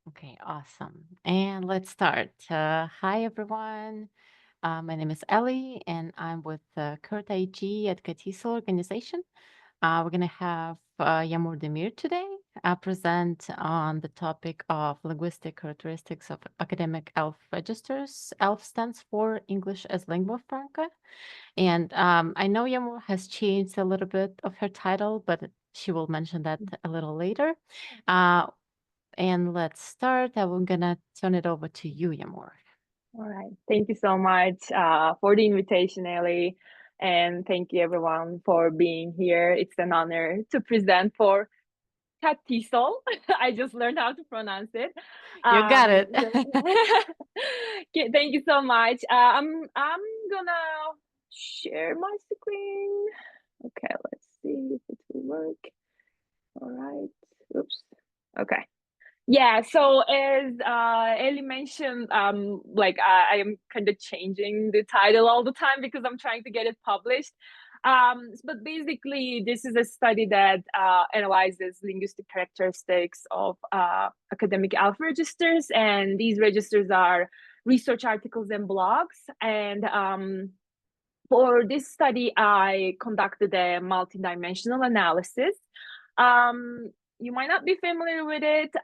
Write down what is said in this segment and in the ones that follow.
Okay, awesome. And let's start. Hi, everyone. My name is Ellie, and I'm with CIRT-IG at KTISL organization. We're going to have Yağmur Demir today present on the topic of linguistic characteristics of academic ELF registers. ELF stands for English as Lingua Franca. And I know Yağmur has changed a little bit of her title, but she will mention that a little later. Uh, and let's start. I'm gonna turn it over to you, Yamor. All right. Thank you so much for the invitation, Ellie. And thank you, everyone, for being here. It's an honor to present for Katisol. I just learned how to pronounce it. You got it. Thank you so much. I'm gonna share my screen. Okay, let's see if it will work. All right. Oops. Okay. Yeah, so as Ellie mentioned, I am kind of changing the title all the time because I'm trying to get it published. But basically, this is a study that analyzes linguistic characteristics of academic ELF registers, and these registers are research articles and blogs. And for this study, I conducted a multidimensional analysis. You might not be familiar with it.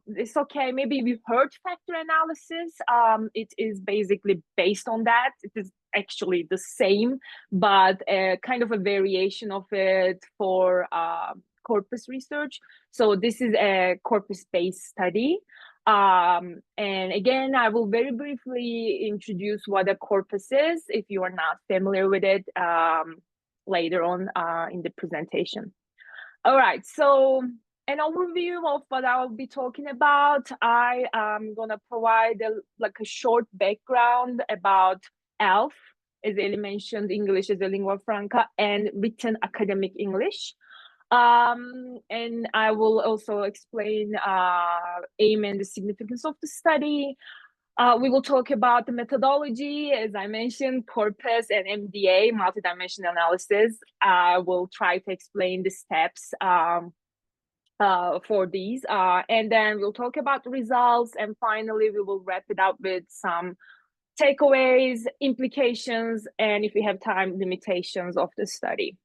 It's okay. Maybe you've heard factor analysis. It is basically based on that. It is actually the same, but kind of a variation of it for corpus research. So this is a corpus-based study. And again, I will very briefly introduce what a corpus is if you are not familiar with it later on in the presentation. All right, so an overview of what I will be talking about. I am gonna provide a short background about ELF, as Ellie mentioned, English as a lingua franca, and written academic English. And I will also explain aim and the significance of the study. We will talk about the methodology, as I mentioned, corpus and MDA, multidimensional analysis. I will try to explain the steps for these. And then we'll talk about the results. And finally, we will wrap it up with some takeaways, implications, and if we have time, limitations of the study.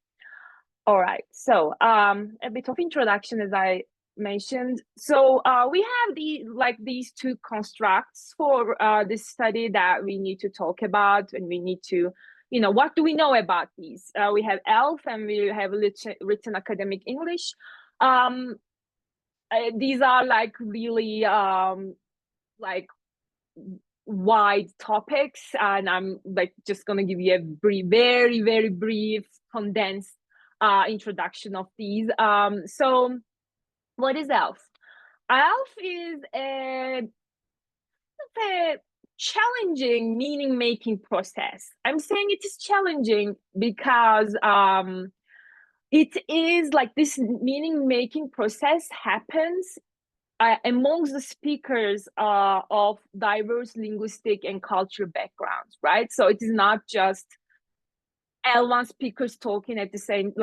All right, so a bit of introduction, as I mentioned. So we have these two constructs for this study that we need to talk about, and we need to, what do we know about these? We have ELF and we have written academic English. These are really wide topics, and I'm just gonna give you a very, very brief, condensed introduction of these. So what is ELF? ELF is a challenging meaning-making process. I'm saying it is challenging because it is this meaning-making process happens amongst the speakers of diverse linguistic and cultural backgrounds, right? So it is not just L1 speakers talking at the same,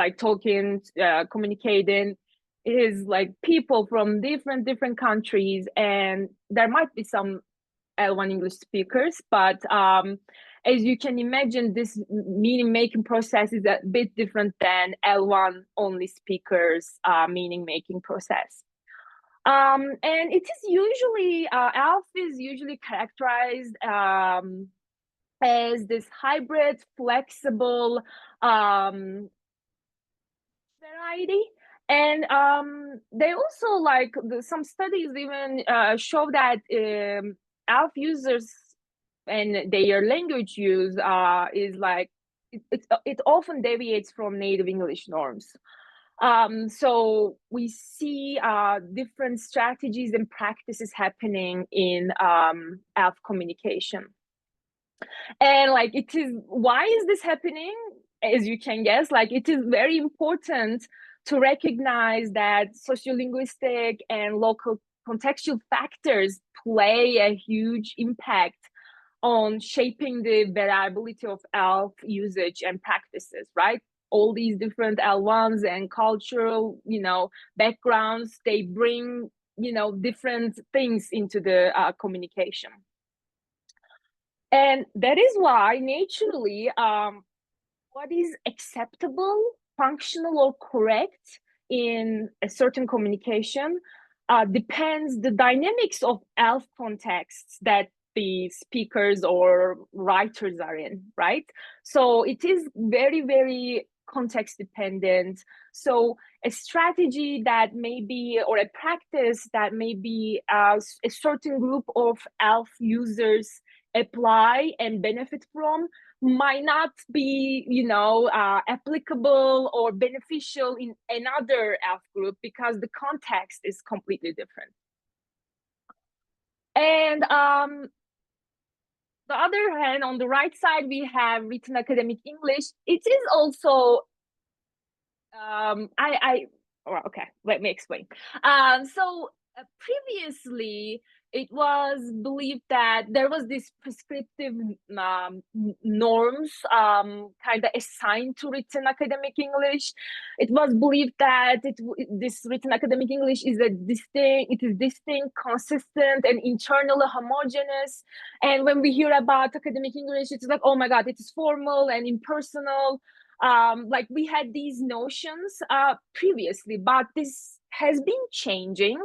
communicating. It is people from different countries, and there might be some L1 English speakers, but as you can imagine, this meaning-making process is a bit different than L1 only speakers meaning-making process. And it is usually, ELF is usually characterized as this hybrid, flexible variety. And they also some studies even show that ELF users and their language use is it often deviates from native English norms. So we see different strategies and practices happening in ELF communication. And why is this happening? As you can guess, it is very important to recognize that sociolinguistic and local contextual factors play a huge impact on shaping the variability of ELF usage and practices, right? All these different L1s and cultural, backgrounds, they bring different things into the communication. And that is why naturally, what is acceptable, functional, or correct in a certain communication depends the dynamics of ELF contexts that the speakers or writers are in, right? So it is very, very context dependent. So a strategy that may be, or a practice that may be a certain group of ELF users apply and benefit from might not be, applicable or beneficial in another ELF group because the context is completely different. And the other hand, on the right side, we have written academic English. It is also, okay, let me explain. So previously, it was believed that there was this prescriptive norms kind of assigned to written academic English. It was believed that this written academic English is distinct, consistent, and internally homogeneous. And when we hear about academic English, it's like, oh my God, it is formal and impersonal. Like we had these notions previously, but this has been changing.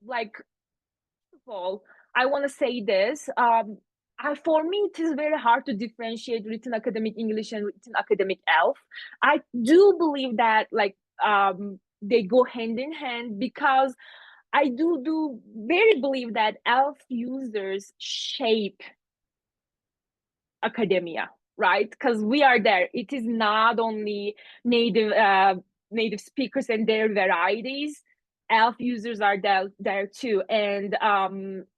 Like, first of all, I want to say this. For me, it is very hard to differentiate written academic English and written academic ELF. I do believe that they go hand in hand because I do very believe that ELF users shape academia, right? Because we are there. It is not only native speakers and their varieties. ELF users are there too, and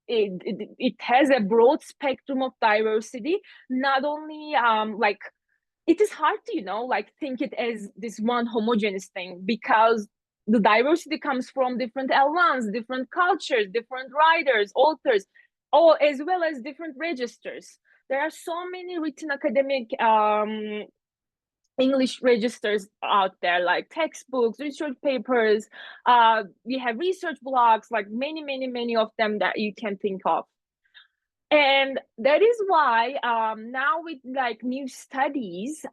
it has a broad spectrum of diversity. Not only like it is hard to think it as this one homogeneous thing because the diversity comes from different L1s, different cultures, different writers, authors, as well as different registers. There are so many written academic English registers out there, like textbooks, research papers. We have research blogs, like many of them that you can think of. And that is why now with like new studies,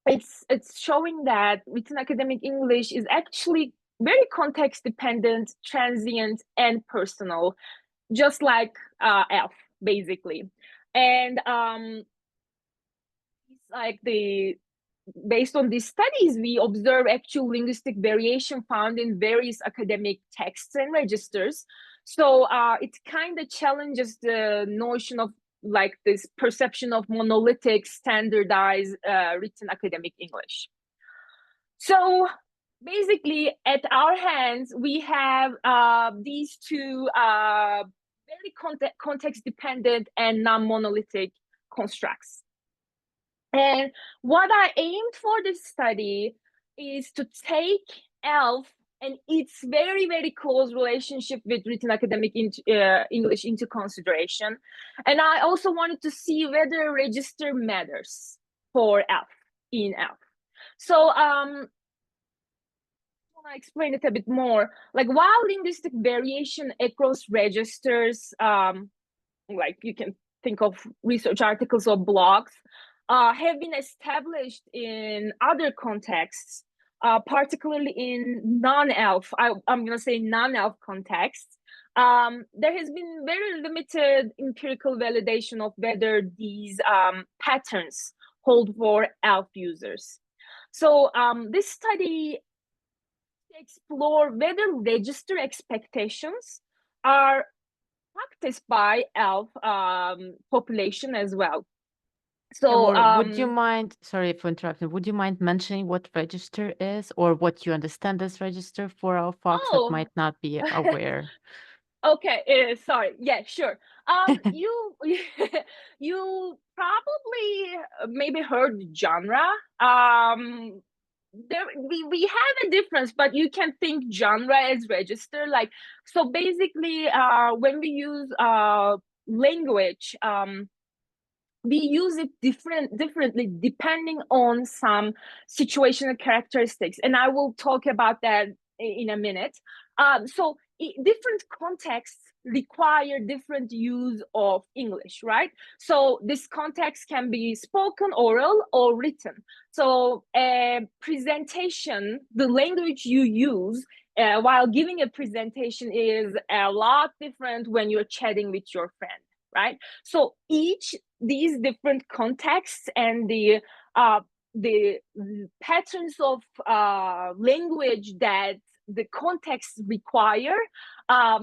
it's showing that written academic English is actually very context dependent, transient, and personal, just like ELF, basically. And like based on these studies, we observe actual linguistic variation found in various academic texts and registers. So it kind of challenges the notion of like this perception of monolithic, standardized written academic English. So basically, at our hands, we have these two very context-dependent and non-monolithic constructs. And what I aimed for this study is to take ELF and its very, very close relationship with written academic English into consideration. And I also wanted to see whether register matters for ELF, in ELF. So I want to explain it a bit more. Like while linguistic variation across registers, like you can think of research articles or blogs, have been established in other contexts, particularly in non-ELF, I'm going to say non-ELF contexts, there has been very limited empirical validation of whether these patterns hold for ELF users. So this study explore whether register expectations are practiced by ELF population as well. So would you mind, sorry for interrupting, would you mind mentioning what register is or what you understand as register for our folks that might not be aware? Okay, sorry. Yeah, sure. You you probably maybe heard genre. We have a difference, but you can think genre as register. Like so, basically, when we use language, we use it differently depending on some situational characteristics, and I will talk about that in a minute. So different contexts require different use of English, right? So this context can be spoken, oral, or written. So presentation, the language you use while giving a presentation is a lot different when you're chatting with your friend, right? So these different contexts and the patterns of language that the context require,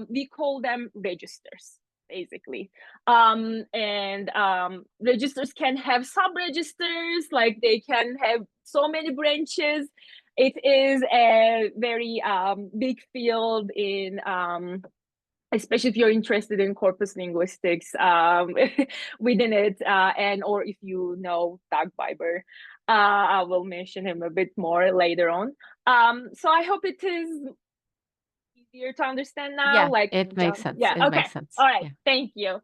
we call them registers, basically. And registers can have sub-registers, like they can have so many branches. It is a very big field in especially if you're interested in corpus linguistics within it, and or if you know Doug Biber. I will mention him a bit more later on. So I hope it is easier to understand now. Yeah, Like, it makes sense. yeah, It okay, makes sense. all right, Yeah. thank you.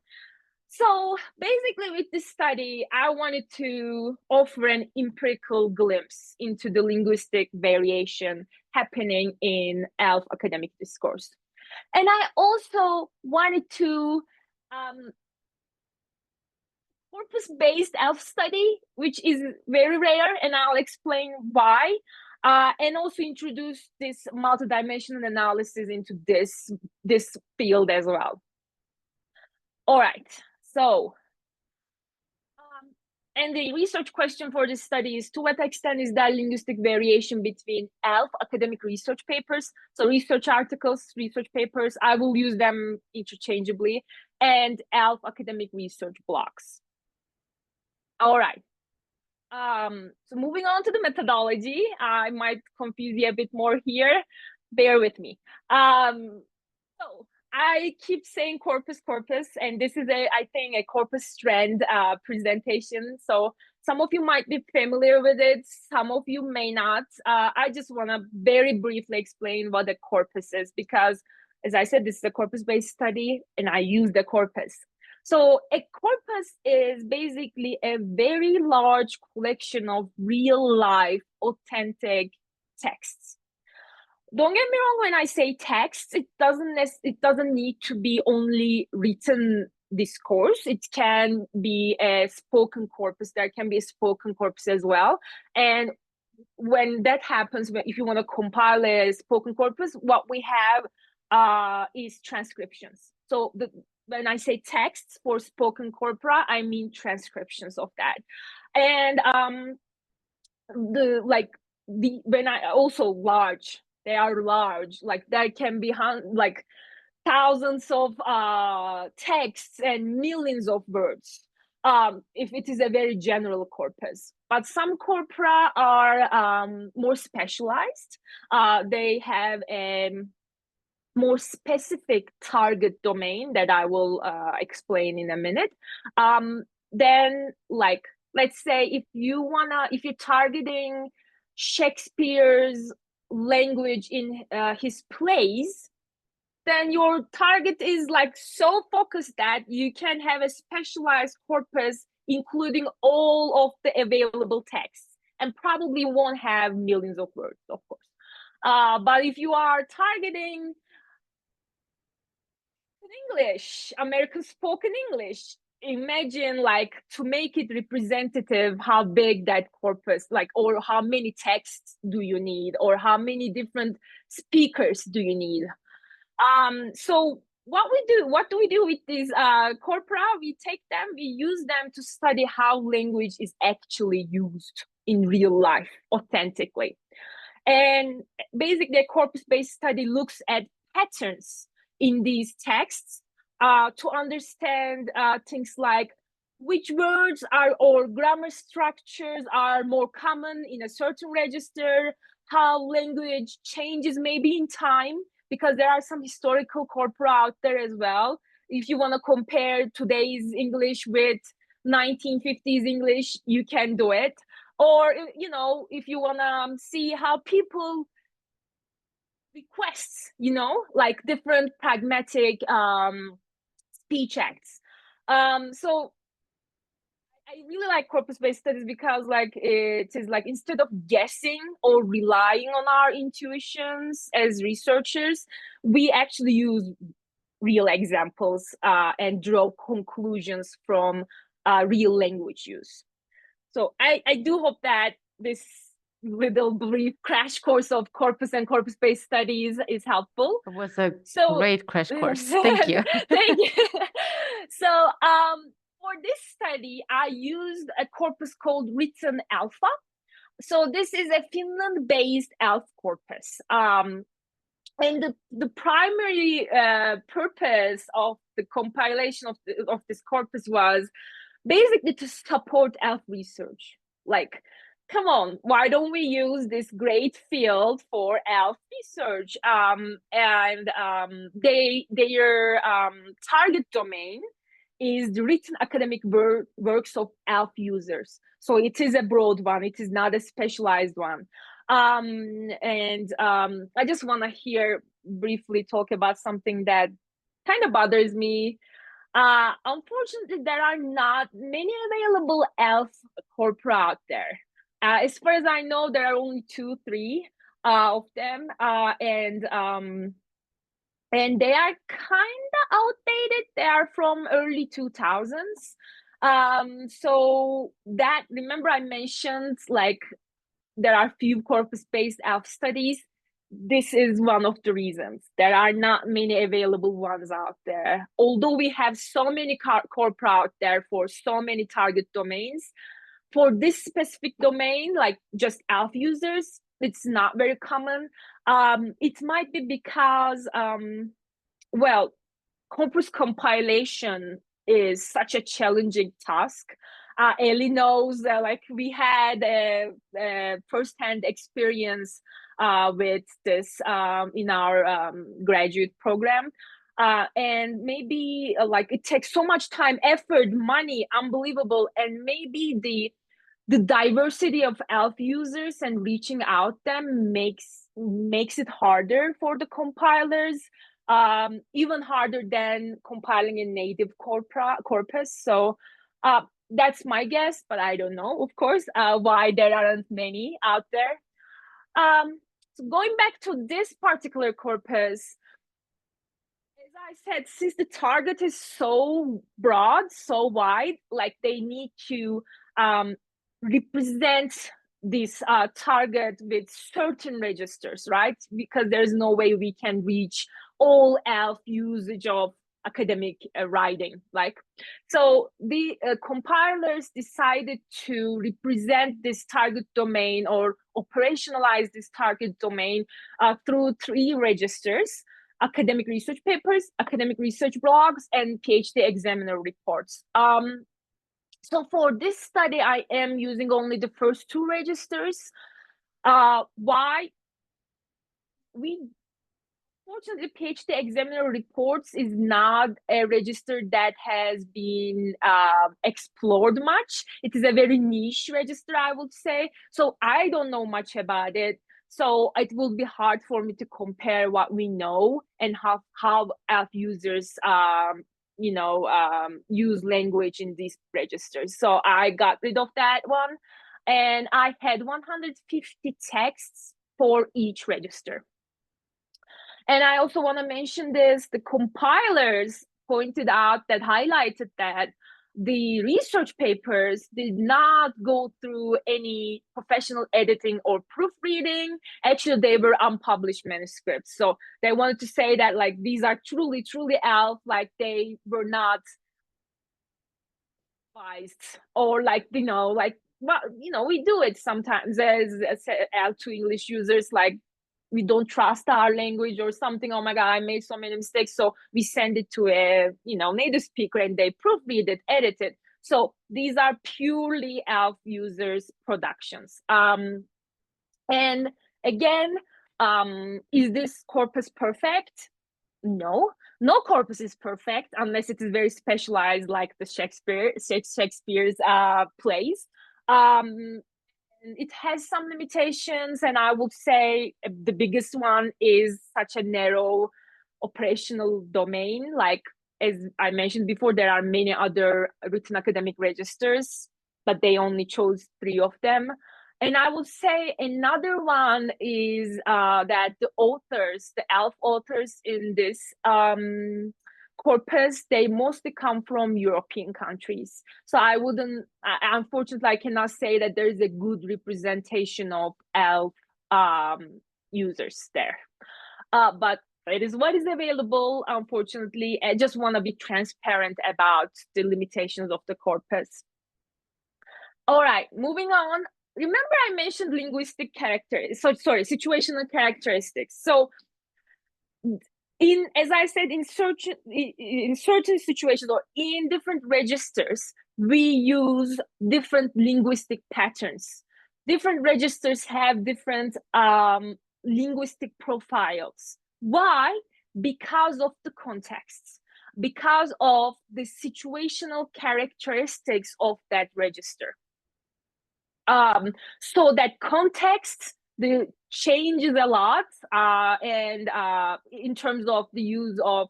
So basically with this study, I wanted to offer an empirical glimpse into the linguistic variation happening in ELF academic discourse. And I also wanted to corpus-based ELF study, which is very rare, and I'll explain why. And also introduce this multidimensional analysis into this field as well. All right, so and the research question for this study is, to what extent is there linguistic variation between ELF academic research papers, so research articles, research papers, I will use them interchangeably, and ELF academic research blogs. All right. So moving on to the methodology, I might confuse you a bit more here. Bear with me. So I keep saying corpus, and this is I think a corpus strand presentation. So some of you might be familiar with it, some of you may not. I just want to very briefly explain what the corpus is, because as I said, this is a corpus-based study, and I use the corpus. So a corpus is basically a very large collection of real life, authentic texts. Don't get me wrong, when I say text, it doesn't need to be only written discourse. It can be a spoken corpus. There can be a spoken corpus as well. And when that happens, if you want to compile a spoken corpus, what we have is transcriptions. So when I say texts for spoken corpora, I mean transcriptions of that. And when I also large, they are large, like there can be like thousands of texts and millions of words if it is a very general corpus. But some corpora are more specialized. They have a more specific target domain that I will explain in a minute. Then, like, let's say if you're targeting Shakespeare's language in his plays, then your target is like so focused that you can have a specialized corpus including all of the available texts, and probably won't have millions of words, of course. But if you are targeting English, American spoken English, imagine, like, to make it representative, how big that corpus, like, or how many texts do you need, or how many different speakers do you need. So what do we do with these corpora? We take them, we use them to study how language is actually used in real life authentically. And basically, a corpus-based study looks at patterns in these texts to understand things like which words or grammar structures are more common in a certain register, how language changes maybe in time, because there are some historical corpora out there as well. If you want to compare today's English with 1950s English, you can do it. Or, if you want to see how people requests, like different pragmatic speech acts. So I really like corpus-based studies because like it is like instead of guessing or relying on our intuitions as researchers, we actually use real examples and draw conclusions from real language use. So I do hope that this little brief crash course of corpus and corpus-based studies is helpful. It was a So great crash course. Thank you. thank you. So for this study, I used a corpus called Written Alpha. So this is a Finland-based ELF corpus. And the primary purpose of the compilation of this corpus was basically to support ELF research. Like, come on, why don't we use this great field for ELF research? Their target domain is the written academic works of ELF users. So it is a broad one. It is not a specialized one. I just want to here briefly talk about something that kind of bothers me. Unfortunately, there are not many available ELF corpora out there. As far as I know, there are only 2, 3 of them, and they are kind of outdated. They are from early 2000s. So that, remember I mentioned like there are few corpus-based ELF studies. This is one of the reasons. There are not many available ones out there. Although we have so many corpora out there for so many target domains, for this specific domain, like just ELF users, it's not very common. It might be because, well, corpus compilation is such a challenging task. Ellie knows, like we had a first-hand experience with this in our graduate program. And maybe like it takes so much time, effort, money, unbelievable. And maybe the diversity of ELF users and reaching out them makes it harder for the compilers, even harder than compiling a native corpus. So that's my guess, but I don't know, of course, why there aren't many out there. So going back to this particular corpus, as I said, since the target is so broad, so wide, like they need to represent this target with certain registers, right? Because there's no way we can reach all ELF usage of academic writing. Like, so the compilers decided to represent this target domain or operationalize this target domain through 3 registers: academic research papers, academic research blogs, and PhD examiner reports. So for this study, I am using only the first 2 registers. Why? Fortunately, PhD examiner reports is not a register that has been explored much. It is a very niche register, I would say. So I don't know much about it. So it will be hard for me to compare what we know and how ELF users use language in these registers. So I got rid of that one, and I had 150 texts for each register. And I also want to mention this: the compilers pointed out that, highlighted that the research papers did not go through any professional editing or proofreading. Actually, they were unpublished manuscripts. So they wanted to say that like these are truly ELF, like they were not advised, or like, well, we do it sometimes as L2 English users, like we don't trust our language or something. Oh my God, I made so many mistakes. So we send it to a, native speaker and they proofread it, edit it. So these are purely ELF users' productions. And again, is this corpus perfect? No corpus is perfect unless it is very specialized, like the Shakespeare's plays. It has some limitations, and I would say the biggest one is such a narrow operational domain. Like, as I mentioned before, there are many other written academic registers but they only chose 3 of them. And I would say another one is that the authors, the ALF authors in this corpus, they mostly come from European countries. So I wouldn't, unfortunately, I cannot say that there is a good representation of ALF users there. But it is what is available, unfortunately. I just want to be transparent about the limitations of the corpus. All right, moving on. Remember I mentioned linguistic characters, situational characteristics. So as I said, in certain situations or in different registers, we use different linguistic patterns. Different registers have different linguistic profiles. Why? Because of the contexts, because of the situational characteristics of that register. So that context changes a lot, and in terms of the use of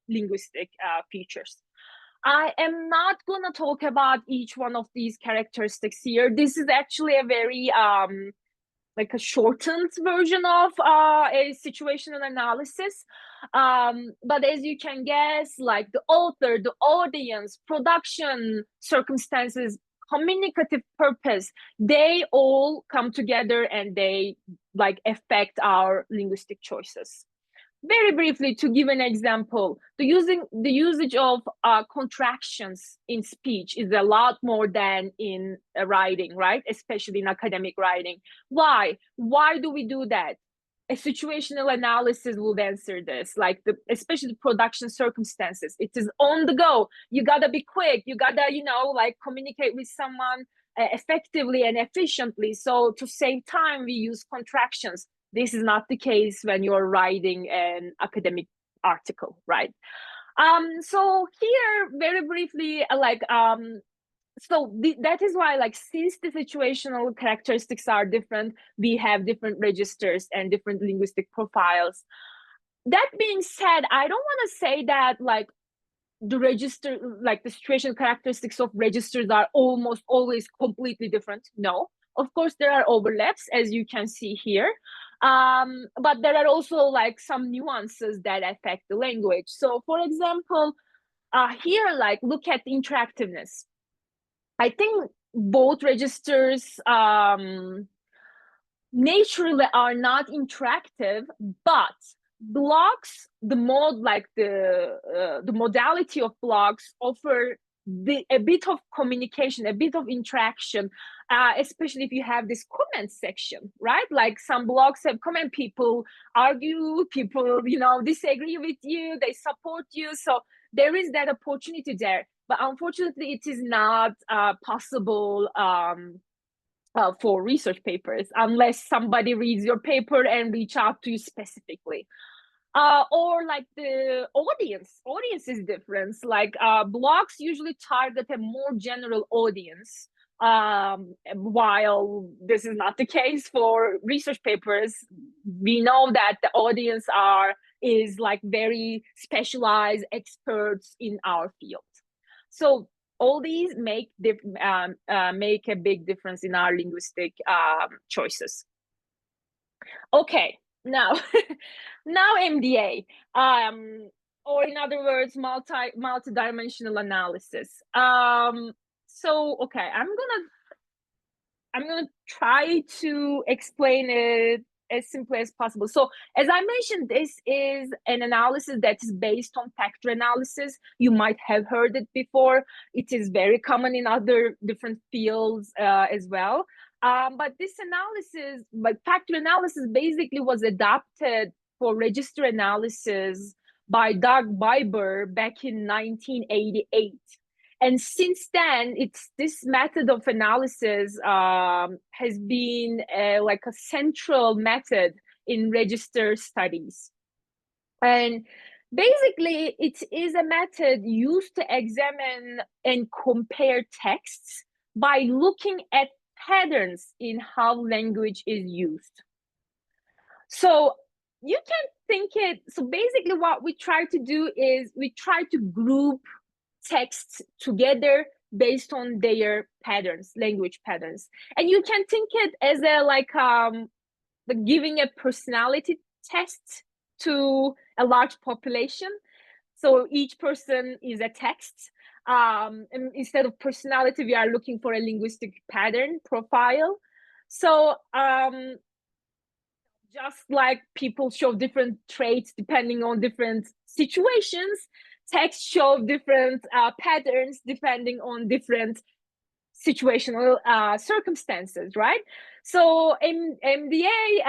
linguistic features. I am not going to talk about each one of these characteristics here. This is actually a very like a shortened version of a situational analysis. But as you can guess, like the author, the audience, production circumstances, communicative purpose, they all come together and they like affect our linguistic choices. Very briefly, to give an example, the usage of contractions in speech is a lot more than in writing, right? Especially in academic writing. Why? Why do we do that? A situational analysis will answer this, like especially the production circumstances. It is on the go. You gotta be quick. You gotta, like communicate with someone effectively and efficiently. So to save time, we use contractions. This is not the case when you're writing an academic article, right? So here, very briefly, that is why, like, since the situational characteristics are different, we have different registers and different linguistic profiles. That being said, I don't want to say that, like, the situational characteristics of registers are almost always completely different. No, of course, there are overlaps, as you can see here. But there are also like some nuances that affect the language. So for example, here, like, look at the interactiveness. I think both registers naturally are not interactive, but blocks, the modality of blocks offer a bit of communication, a bit of interaction, especially if you have this comment section, right? Like some blogs have comment, people argue, people, disagree with you, they support you. So there is that opportunity there. But unfortunately, it is not possible for research papers unless somebody reads your paper and reach out to you specifically. Or like the audience is different. Like blogs usually target a more general audience, while this is not the case for research papers. We know that the audience is like very specialized experts in our field. So all these make a big difference in our linguistic choices. Okay, now MDA, or in other words, multidimensional analysis. So okay, I'm gonna try to explain it as simply as possible. So as I mentioned, this is an analysis that is based on factor analysis. You might have heard it before. It is very common in other different fields as well. But this analysis, factor analysis basically was adopted for register analysis by Doug Biber back in 1988. And since then, this method of analysis has been like a central method in register studies. And basically, it is a method used to examine and compare texts by looking at patterns in how language is used. So you can think it, so basically what we try to do is we try to group texts together based on their patterns, language patterns. And you can think it as a like giving a personality test to a large population. So each person is a text. And instead of personality, we are looking for a linguistic pattern profile. So just like people show different traits depending on different situations, text show different patterns depending on different situational circumstances, right? So MDA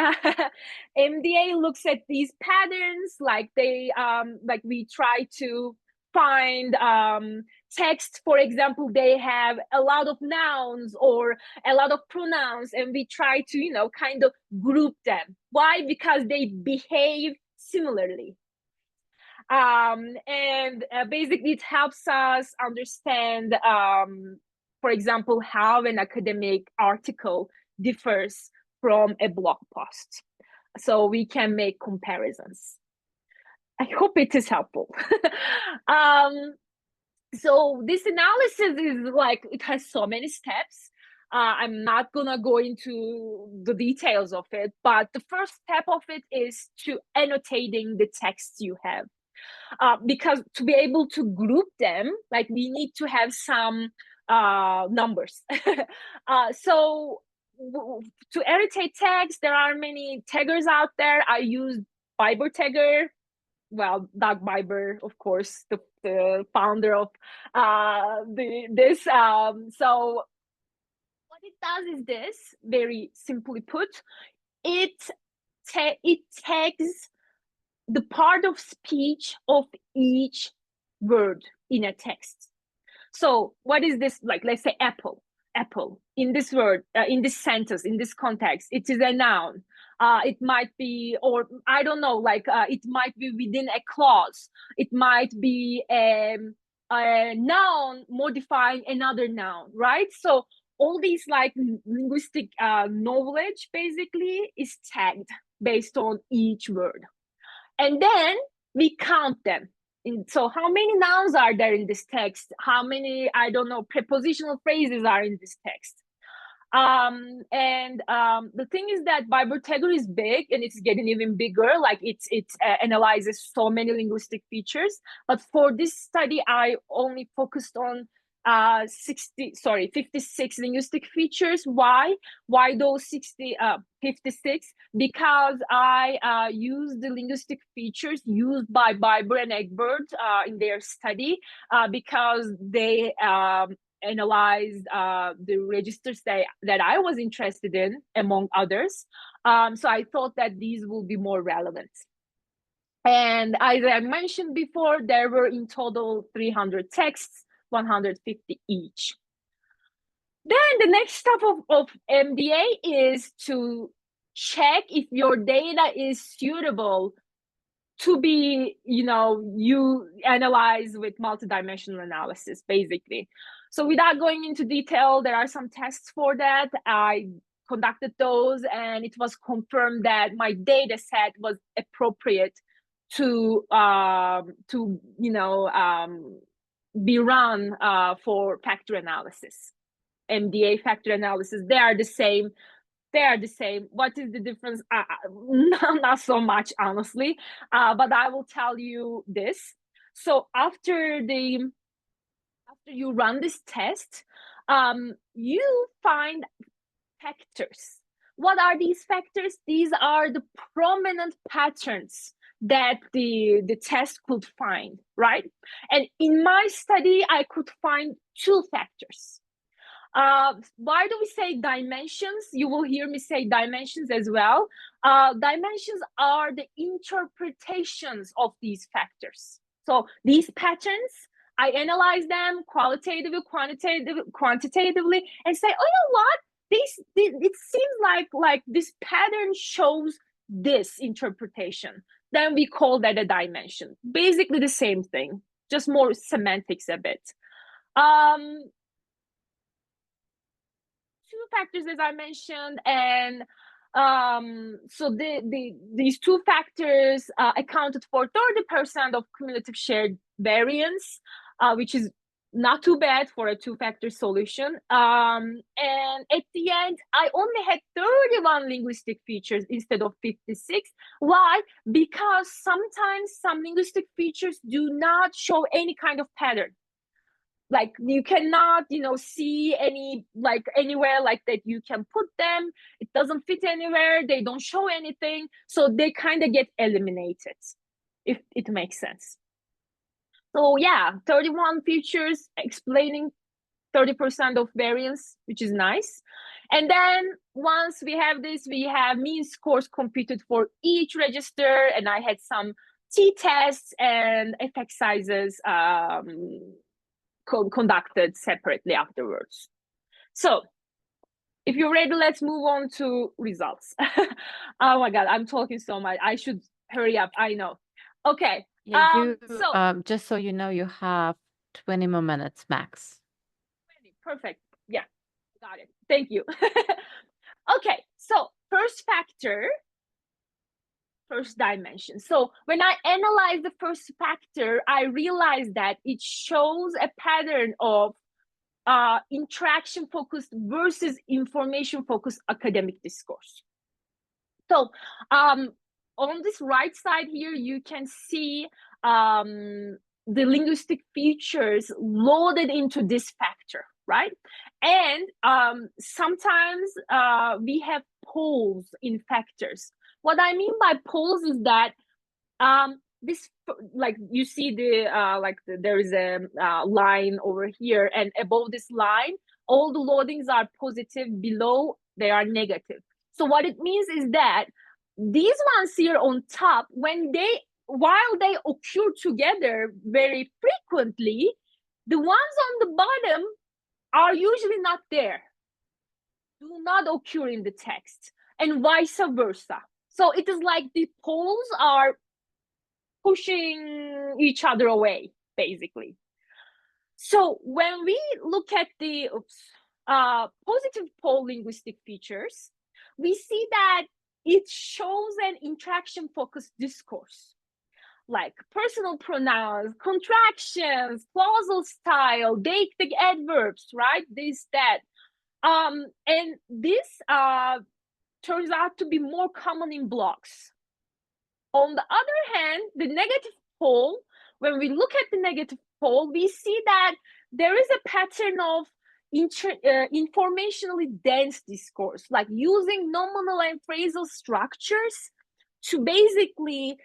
MDA looks at these patterns, like we try to find text. For example, they have a lot of nouns or a lot of pronouns, and we try to kind of group them. Why? Because they behave similarly. And basically it helps us understand, for example, how an academic article differs from a blog post, so we can make comparisons. I hope it is helpful. So this analysis is like, it has so many steps. I'm not gonna go into the details of it, but the first step of it is to annotating the texts you have. Because to be able to group them, like, we need to have some numbers. So to annotate tags, there are many taggers out there. I use Biber tagger. Well, Doug Biber, of course, the founder of this. So what it does is this, very simply put, it tags the part of speech of each word in a text. So what is this? Like, let's say apple. In this word, in this sentence, in this context, it is a noun. It might be, or I don't know, like it might be within a clause. It might be a noun modifying another noun, right? So all these like linguistic knowledge basically is tagged based on each word. And then we count them. So how many nouns are there in this text? How many, I don't know, prepositional phrases are in this text? The thing is that Biber tagger is big, and it's getting even bigger. Like it analyzes so many linguistic features. But for this study, I only focused on 56 linguistic features. Why those 56? Because I used the linguistic features used by Biber and Egbert in their study, because they analyzed the registers that I was interested in, among others. So I thought that these will be more relevant. And as I mentioned before, there were in total 300 texts, 150 each. Then the next step of MDA is to check if your data is suitable to be, you analyze with multidimensional analysis, basically. So without going into detail, there are some tests for that. I conducted those, and it was confirmed that my data set was appropriate to be run for factor analysis. MDA factor analysis, they are the same. What is the difference? Not so much, honestly, but I will tell you this. So after you run this test, you find factors. What are these factors? These are the prominent patterns that the test could find, right? And in my study, I could find 2 factors. Why do we say dimensions? You will hear me say dimensions as well. Dimensions are the interpretations of these factors. So these patterns, I analyze them qualitatively, quantitatively, and say, oh, you know what? It seems like this pattern shows this interpretation. Then we call that a dimension. Basically the same thing, just more semantics a bit. 2 factors, as I mentioned, and so these 2 factors accounted for 30% of cumulative shared variance, which is not too bad for a two-factor solution. And at the end, I only had 31 linguistic features instead of 56. Why? Because sometimes some linguistic features do not show any kind of pattern. Like you cannot, see any, like anywhere like that you can put them. It doesn't fit anywhere. They don't show anything. So they kind of get eliminated, if it makes sense. So yeah, 31 features explaining 30% of variance, which is nice. And then once we have this, we have mean scores computed for each register. And I had some t-tests and effect sizes conducted separately afterwards. So if you're ready, let's move on to results. Oh my God, I'm talking so much. I should hurry up. I know. Okay. Yeah, just so you know, you have 20 more minutes max. Perfect. Yeah, got it. Thank you. Okay, so first factor, first dimension. So when I analyze the first factor, I realized that it shows a pattern of interaction-focused versus information-focused academic discourse. So on this right side here, you can see the linguistic features loaded into this factor, right? And sometimes we have poles in factors. What I mean by poles is that this, like you see there is a line over here, and above this line, all the loadings are positive, below they are negative. So what it means is that these ones here on top, while they occur together very frequently, the ones on the bottom are usually not there, do not occur in the text, and vice versa. So it is like the poles are pushing each other away, basically. So when we look at the positive pole linguistic features, we see that it shows an interaction-focused discourse, like personal pronouns, contractions, clausal style, deictic adverbs, right? This, that. And this turns out to be more common in blocks. On the other hand, the negative pole, when we look at the negative pole, we see that there is a pattern of informationally dense discourse, like using nominal and phrasal structures to basically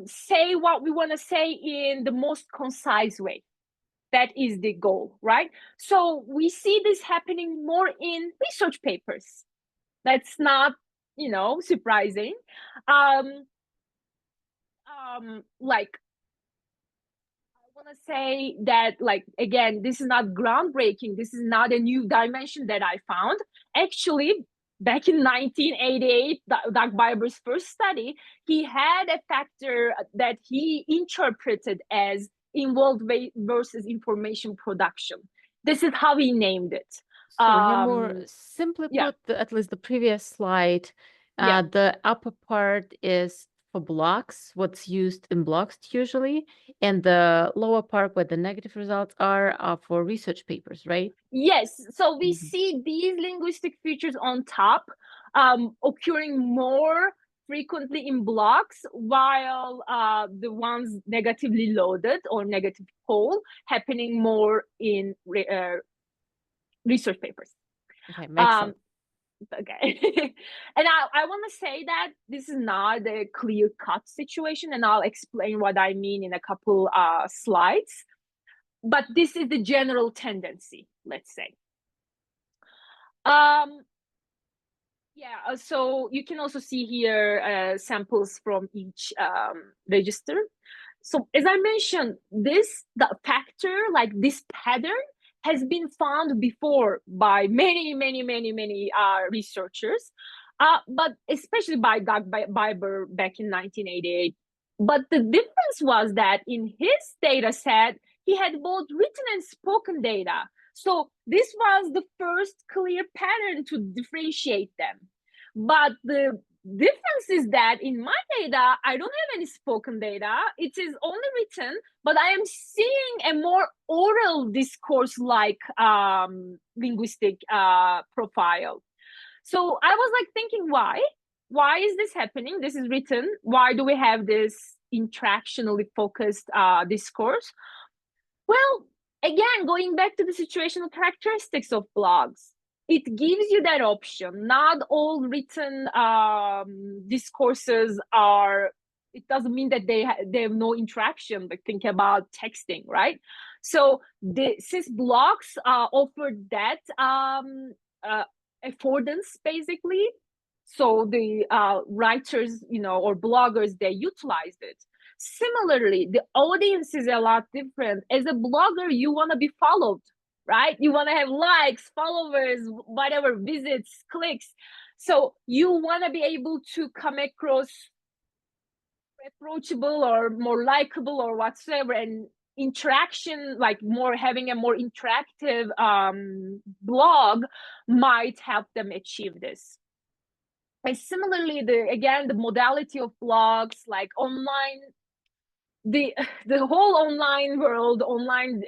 say what we want to say in the most concise way. That is the goal, right? So we see this happening more in research papers. That's not, surprising. Like, I want to say that, like, again, this is not groundbreaking. This is not a new dimension that I found. Actually, back in 1988, Doug Biber's first study, he had a factor that he interpreted as involved versus information production. This is how he named it. So more simply put, at least the previous slide, the upper part is for blocks, what's used in blocks usually, and the lower part where the negative results are for research papers, right? Yes. So we see these linguistic features on top occurring more frequently in blocks, while the ones negatively loaded or negative pole happening more in research papers. Okay, makes sense. Okay. And I want to say that this is not a clear-cut situation, and I'll explain what I mean in a couple slides. But this is the general tendency, let's say. So you can also see here samples from each register. So as I mentioned, the factor, like this pattern, has been found before by many researchers, but especially by Doug Biber back in 1988. But the difference was that in his data set, he had both written and spoken data. So this was the first clear pattern to differentiate them. But the difference is that in my data, I don't have any spoken data. It is only written, but I am seeing a more oral discourse like linguistic profile. So I was like thinking, why? Why is this happening? This is written. Why do we have this interactionally focused discourse? Well, again, going back to the situational characteristics of blogs, it gives you that option. Not all written discourses are, it doesn't mean that they have no interaction, but think about texting, right? So since blogs offer that affordance, basically, so the writers, or bloggers, they utilized it. Similarly, the audience is a lot different. As a blogger, you want to be followed, right? You want to have likes, followers, whatever, visits, clicks. So you want to be able to come across approachable or more likable or whatsoever, and interaction, like having a more interactive blog might help them achieve this. And similarly, the modality of blogs, like online, the whole online world, online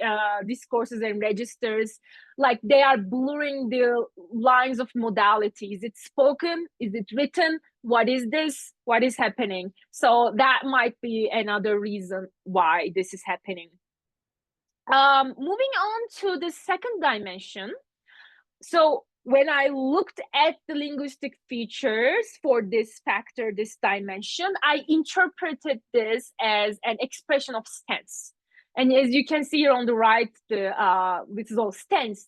discourses and registers, like they are blurring the lines of modality. Is it spoken? Is it written? What is this? What is happening? So that might be another reason why this is happening. Moving on to the second dimension. So when I looked at the linguistic features for this factor, this dimension, I interpreted this as an expression of stance. And as you can see here on the right, this is all stance,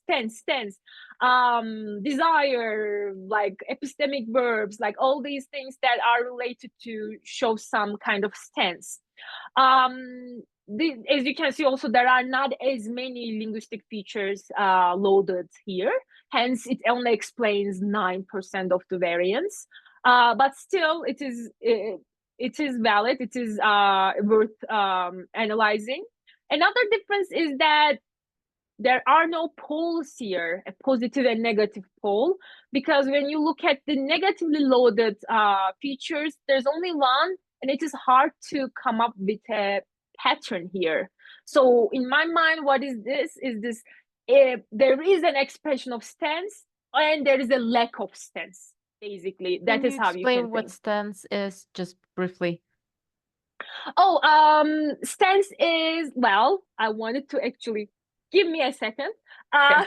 desire, like epistemic verbs, like all these things that are related to show some kind of stance. As you can see also, there are not as many linguistic features loaded here. Hence, it only explains 9% of the variance. But still, it is valid. It is worth analyzing. Another difference is that there are no poles here, a positive and negative pole, because when you look at the negatively loaded features, there's only one, and it is hard to come up with a pattern here. So in my mind, what is this? Is this there is an expression of stance and there is a lack of stance, basically. That is how you can explain what think. stance is, just briefly? Oh, stance is, well, I wanted to actually give me a second. Very,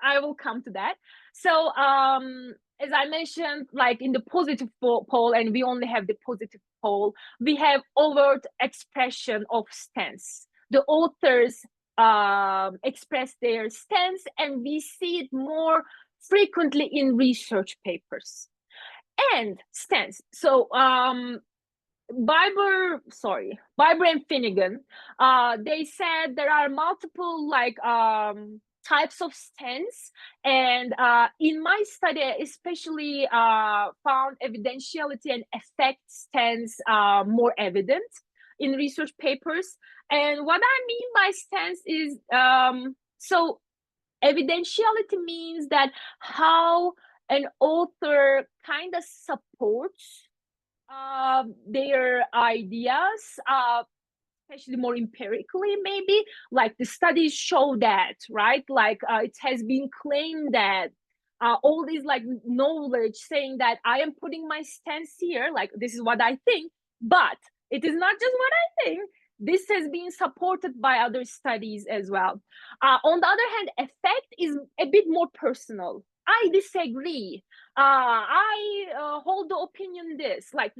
I will come to that. So as I mentioned, like in the positive pole, and we only have the positive pole, we have overt expression of stance. The authors express their stance, and we see it more frequently in research papers. And stance. So Biber and Finnegan, they said there are multiple types of stance, and in my study, especially found evidentiality and effect stance more evident in research papers. And what I mean by stance is, so evidentiality means that how an author kind of supports their ideas, especially more empirically, maybe, like the studies show that, right? Like it has been claimed that all these like knowledge saying that I am putting my stance here, like this is what I think, but it is not just what I think. This has been supported by other studies as well. On the other hand, effect is a bit more personal. I disagree. I hold the opinion this, like,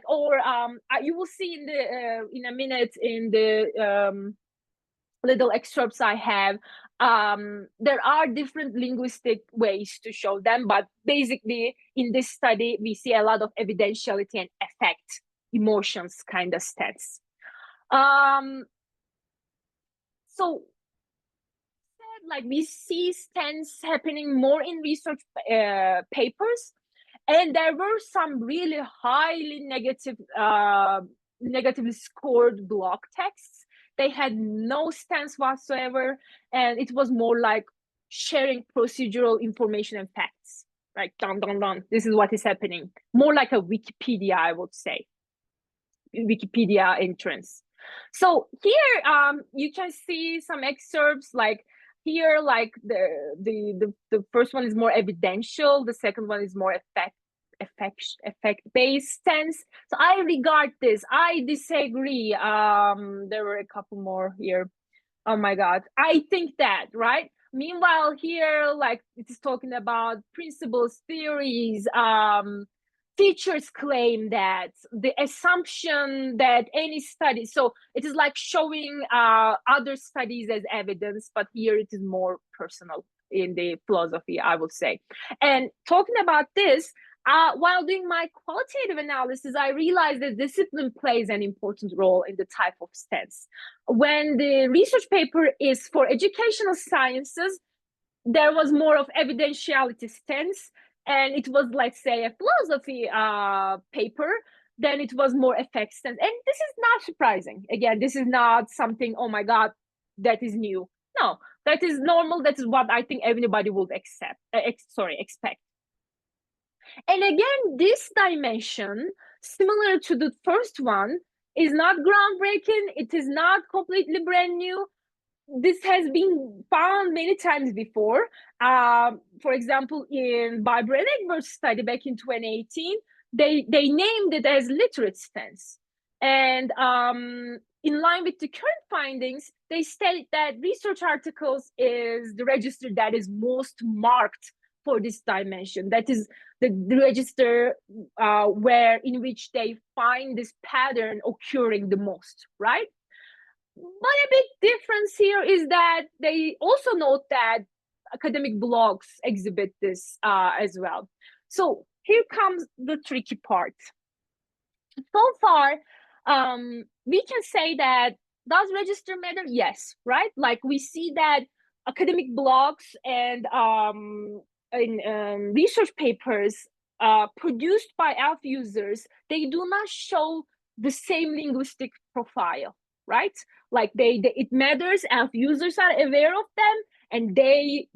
or you will see in a minute in the little excerpts I have. There are different linguistic ways to show them, but basically in this study we see a lot of evidentiality and effect, emotions kind of stats. So like we see stance happening more in research papers, and there were some really highly negatively scored blog texts. They had no stance whatsoever, and it was more like sharing procedural information and facts. Right, dun, dun, dun. This is what is happening. More like a Wikipedia, I would say. Wikipedia entrance. So here you can see some excerpts like here, like the first one is more evidential, the second one is more effect based sense. So I regard this, I disagree. There were a couple more here. Oh my god, I think that, right? Meanwhile here, like it is talking about principles, theories, teachers claim that the assumption that any study, so it is like showing other studies as evidence, but here it is more personal in the philosophy, I would say. And talking about this, while doing my qualitative analysis, I realized that discipline plays an important role in the type of stance. When the research paper is for educational sciences, there was more of evidentiality stance, and it was, let's say, a philosophy paper, then it was more effect stance. And this is not surprising. Again, this is not something, oh my God, that is new. No, that is normal. That is what I think everybody would expect. And again, this dimension, similar to the first one, is not groundbreaking. It is not completely brand new. This has been found many times before. For example, in by Brennan Egbert's study back in 2018, they named it as literate stance. And in line with the current findings, they state that research articles is the register that is most marked for this dimension. That is the register where in which they find this pattern occurring the most, right? But a big difference here is that they also note that academic blogs exhibit this as well. So here comes the tricky part. So far, we can say that does register matter? Yes, right? Like we see that academic blogs and research papers produced by ALF users, they do not show the same linguistic profile, right? Like it matters, ALF users are aware of them, and they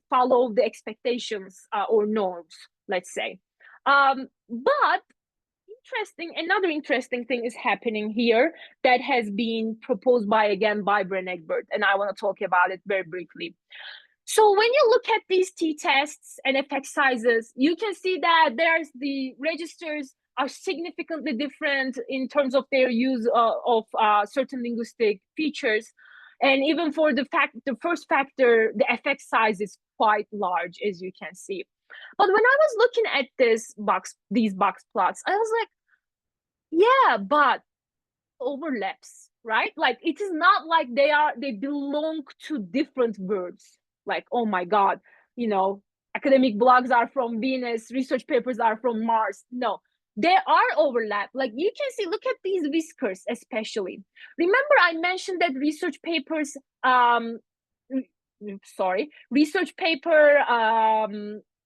follow the expectations or norms, let's say. But another interesting thing is happening here that has been proposed by Brennan Egbert, and I want to talk about it very briefly. So when you look at these t-tests and effect sizes, you can see that the registers are significantly different in terms of their use of certain linguistic features. And even for the first factor, the effect size is quite large, as you can see. But when I was looking at these box plots, I was like, yeah, but overlaps, right? Like it is not like they belong to different words. Like, oh my God, academic blogs are from Venus, research papers are from Mars. No, there are overlap. Like you can see, look at these whiskers, especially. Remember, I mentioned that research paper,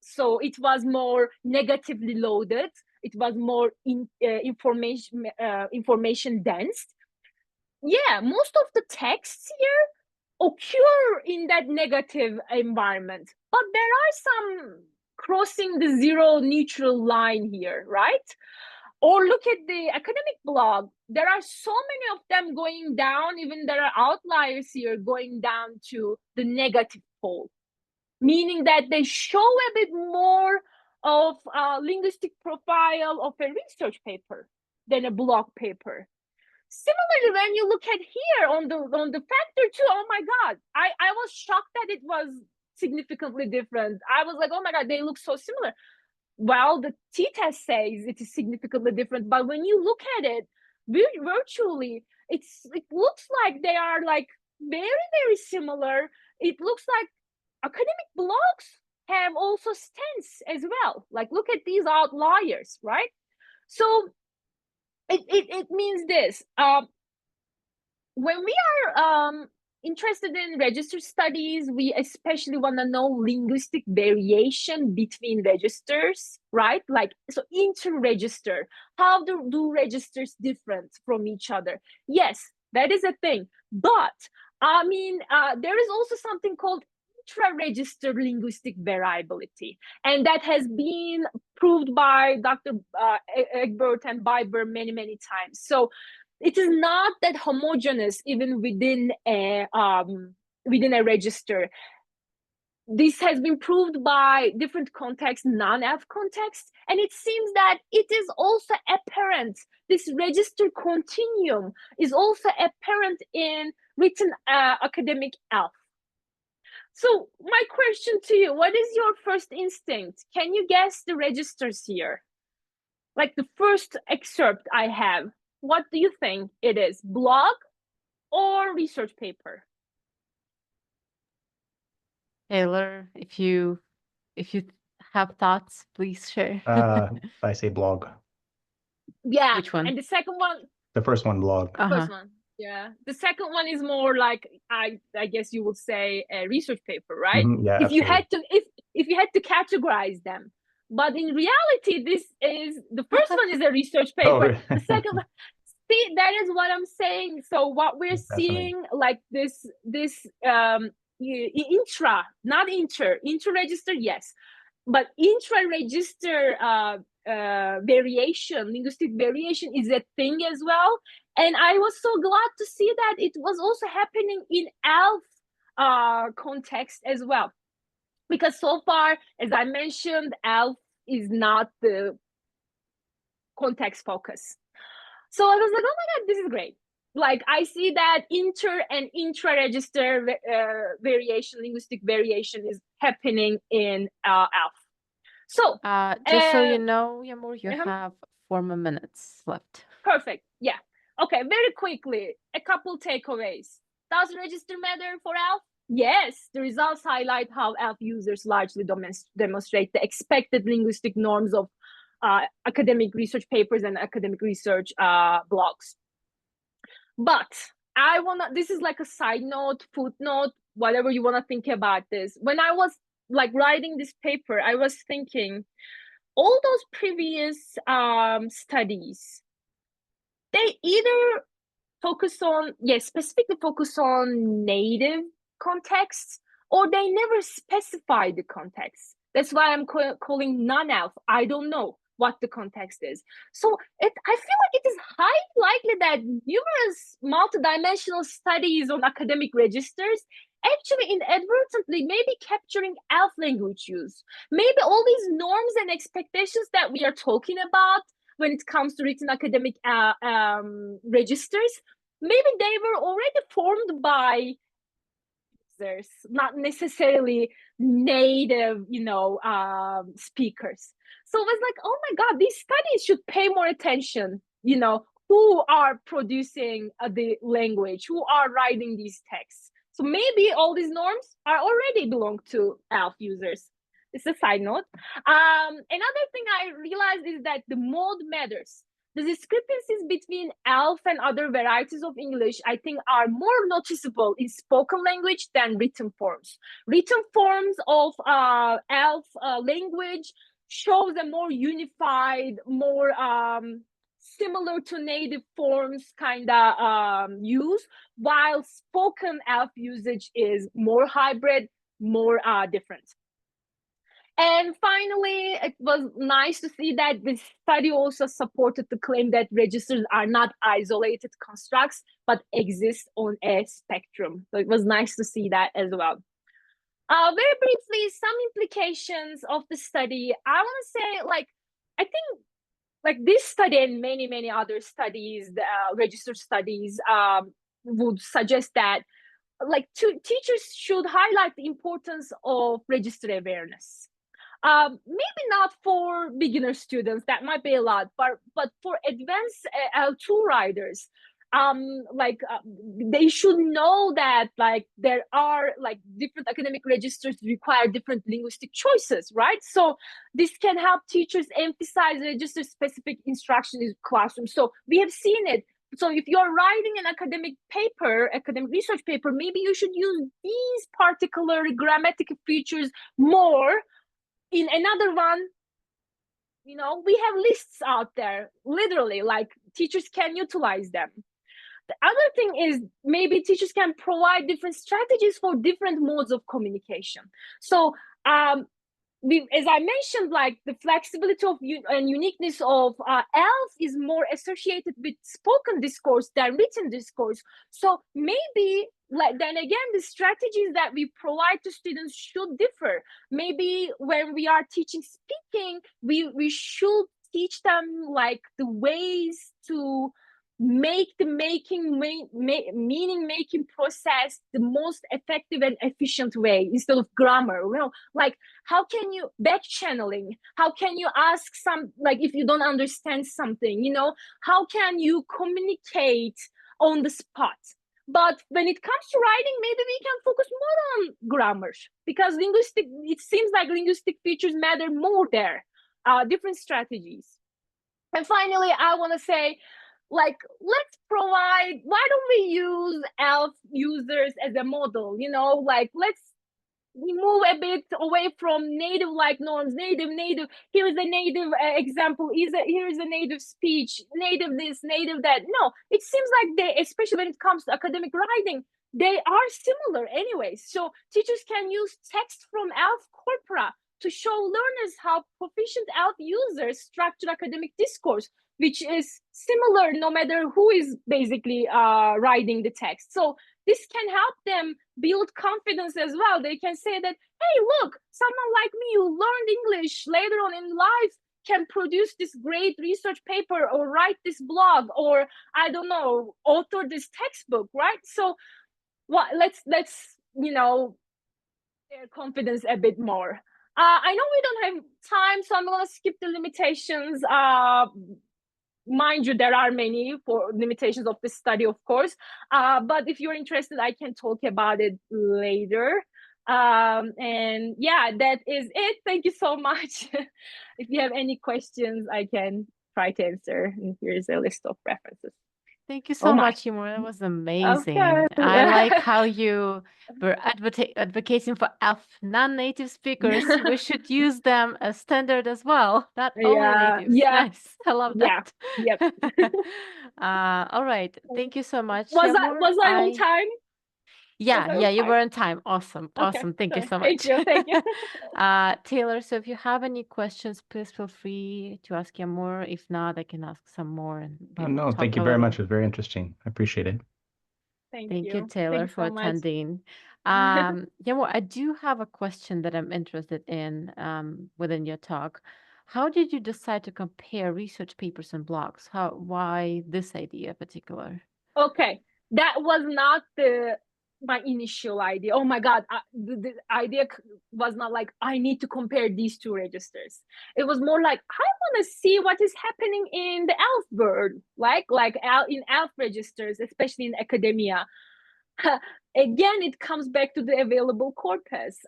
so it was more negatively loaded. It was more information dense. Yeah, most of the texts here occur in that negative environment, but there are some crossing the zero neutral line here, right? Or look at the academic blog. There are so many of them going down, even there are outliers here going down to the negative pole, meaning that they show a bit more of a linguistic profile of a research paper than a blog paper. Similarly, when you look at here on the factor 2, oh my God, I was shocked that it was significantly different. I was like, oh my God, they look so similar. Well, the t-test says it is significantly different, but when you look at it virtually, it looks like they are like very, very similar. It looks like academic blogs have also stance as well. Like look at these outliers, right? So it means this. When we are interested in register studies, we especially want to know linguistic variation between registers, right? Like, so inter-register, how do registers different from each other? Yes, that is a thing. But I mean, there is also something called intra-register linguistic variability. And that has been proved by Dr. Egbert and Biber many, many times. So it is not that homogeneous even within a register. This has been proved by different contexts, non-ELF contexts, and it seems that it is also apparent. This register continuum is also apparent in written academic ELF. So my question to you, what is your first instinct? Can you guess the registers here? Like the first excerpt I have, what do you think it is? Blog or research paper? Taylor, if you have thoughts, please share. I say blog. Yeah. Which one? And the second one? The first one, blog. First one. Yeah. The second one is more like I guess you would say a research paper, right? Yeah. If you had to if you had to categorize them. But in reality, this is the first one is a research paper. Oh, really? The second one, see, that is what I'm saying. So what we're seeing, like this intra, not inter-register, yes, but intra-register variation, linguistic variation is a thing as well. And I was so glad to see that it was also happening in ELF context as well. Because so far, as I mentioned, ELF is not the context focus. So I was like, oh my God, this is great. Like I see that inter and intra-register variation, linguistic variation is happening in ELF. So just so you know, Yağmur, you have 4 more minutes left. Perfect. Yeah. Okay, very quickly, a couple takeaways. Does register matter for ELF? Yes, the results highlight how ELF users largely demonstrate the expected linguistic norms of academic research papers and academic research blogs. But this is like a side note, footnote, whatever you want to think about this. When I was like writing this paper, I was thinking all those previous studies, they either specifically focus on native contexts, or they never specify the context. That's why I'm calling non-ELF. I don't know what the context is. So I feel like it is highly likely that numerous multidimensional studies on academic registers actually inadvertently maybe capturing ELF language use. Maybe all these norms and expectations that we are talking about when it comes to written academic registers, maybe they were already formed by users, not necessarily native, speakers. So it was like, oh my God, these studies should pay more attention, who are producing the language, who are writing these texts. So maybe all these norms are already belong to ELF users. It's a side note. Another thing I realized is that the mode matters. The discrepancies between ELF and other varieties of English, I think, are more noticeable in spoken language than written forms. Written forms of ELF language shows a more unified, more similar to native forms kind of use, while spoken ELF usage is more hybrid, more different. And finally, it was nice to see that this study also supported the claim that registers are not isolated constructs, but exist on a spectrum. So it was nice to see that as well. Very briefly, some implications of the study. I want to say, I think this study and many, many other studies, register studies, would suggest that teachers should highlight the importance of register awareness. Maybe not for beginner students, that might be a lot, but for advanced L2 riders, they should know that there are different academic registers require different linguistic choices, right? So this can help teachers emphasize register specific instruction in classroom. So we have seen it. So if you're writing an academic research paper, maybe you should use these particular grammatical features more. In another one, we have lists out there, literally, teachers can utilize them. The other thing is maybe teachers can provide different strategies for different modes of communication. So as I mentioned, like the flexibility of and uniqueness of ELF is more associated with spoken discourse than written discourse. So maybe, like, then again, the strategies that we provide to students should differ. Maybe when we are teaching speaking, we should teach them like the ways to make the meaning making process the most effective and efficient way instead of grammar. Well, like, how can you back channeling? How can you ask some, like, if you don't understand something, you know, how can you communicate on the spot? But when it comes to writing, maybe we can focus more on grammar, because it seems like linguistic features matter more there. Different strategies. And finally, I want to say, like, let's provide, why don't we use ELF users as a model, you know, like, let's move a bit away from native like norms, native, here's a native example, here's a native speech, native this, native that. No, it seems like they, especially when it comes to academic writing, they are similar anyways. So teachers can use text from ELF corpora to show learners how proficient ELF users structure academic discourse, which is similar no matter who is basically writing the text. So this can help them build confidence as well. They can say that, hey, look, someone like me who learned English later on in life can produce this great research paper or write this blog or, I don't know, author this textbook, right? So let's you know, their confidence a bit more. I know we don't have time, so I'm going to skip the limitations. Mind you, there are many for limitations of this study, of course. But if you're interested, I can talk about it later. And yeah, that is it. Thank you so much. If you have any questions, I can try to answer. And here's a list of references. Thank you so much, Yağmur. That was amazing. Okay. I like how you were advocating for ELF non-native speakers. We should use them as standard as well, not only natives. Yeah. Nice. I love that. Yep. All right. Thank you so much, Was Yağmur. I on time? Yeah, you were on time. Awesome. Okay. Thank you so much. Thank you. Taylor, so if you have any questions, please feel free to ask Yağmur. If not, I can ask some more. And No, thank you very much. It was very interesting. I appreciate it. Thank you, Taylor, for attending. Yağmur, I do have a question that I'm interested in within your talk. How did you decide to compare research papers and blogs? Why this idea in particular? Okay, that was not my initial idea. Oh my God, the idea was not like, I need to compare these two registers. It was more like, I want to see what is happening in the ELF world, like in ELF registers, especially in academia. Again, it comes back to the available corpus.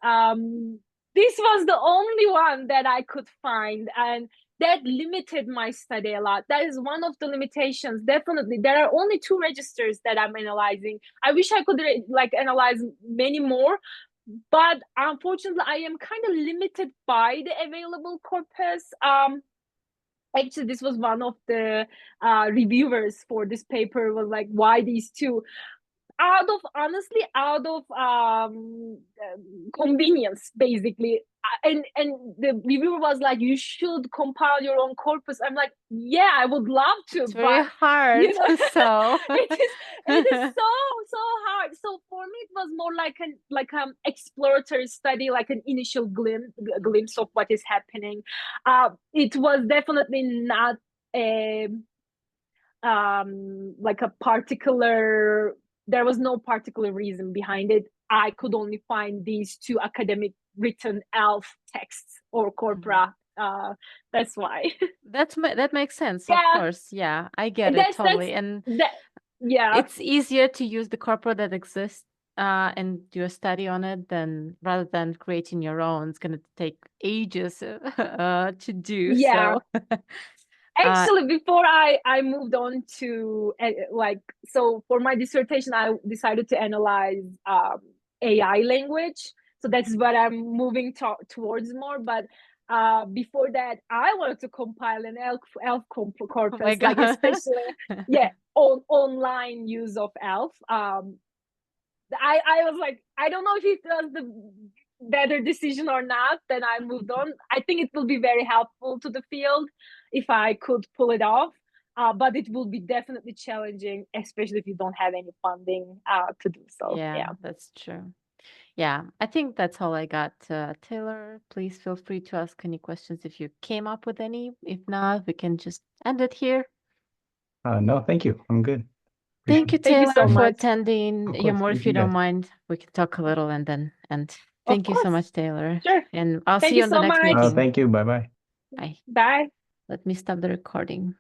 This was the only one that I could find, and that limited my study a lot. That is one of the limitations. Definitely, there are only 2 registers that I'm analyzing. I wish I could analyze many more, but unfortunately, I am kind of limited by the available corpus. Actually, this was one of the reviewers for this paper was like, why these 2? Out of convenience, basically. And the reviewer was like, you should compile your own corpus. I'm like, yeah, I would love to. It's very hard. You know, so it is so hard. So for me, it was more like an exploratory study, like an initial glimpse of what is happening. It was definitely not like a particular. There was no particular reason behind it. I could only find these 2 academic written ELF texts or corpora. That's why. That makes sense. Of course. Yeah, I get it totally. It's easier to use the corpora that exists and do a study on it rather than creating your own. It's going to take ages to do. Yeah. So. Actually, before I moved on to so for my dissertation, I decided to analyze AI language. So that's what I'm moving towards more. But before that, I wanted to compile an ELF corpus, Oh my like God. especially online use of ELF. I was like, I don't know if it was the better decision or not. Then I moved on. I think it will be very helpful to the field if I could pull it off. But it will be definitely challenging, especially if you don't have any funding to do so. Yeah, that's true. Yeah, I think that's all I got. Taylor, please feel free to ask any questions if you came up with any. If not, we can just end it here. No, thank you. I'm good. Thank you, Thank you Taylor, so for much. attending. Of course, Yağmur, thank if you you don't guys. mind, we can talk a little and then end. Of Thank you so course. much, Taylor. Sure. And I'll Thank see you you on the so next much. meeting. Thank you. Bye-bye. Bye. Bye. Let me stop the recording.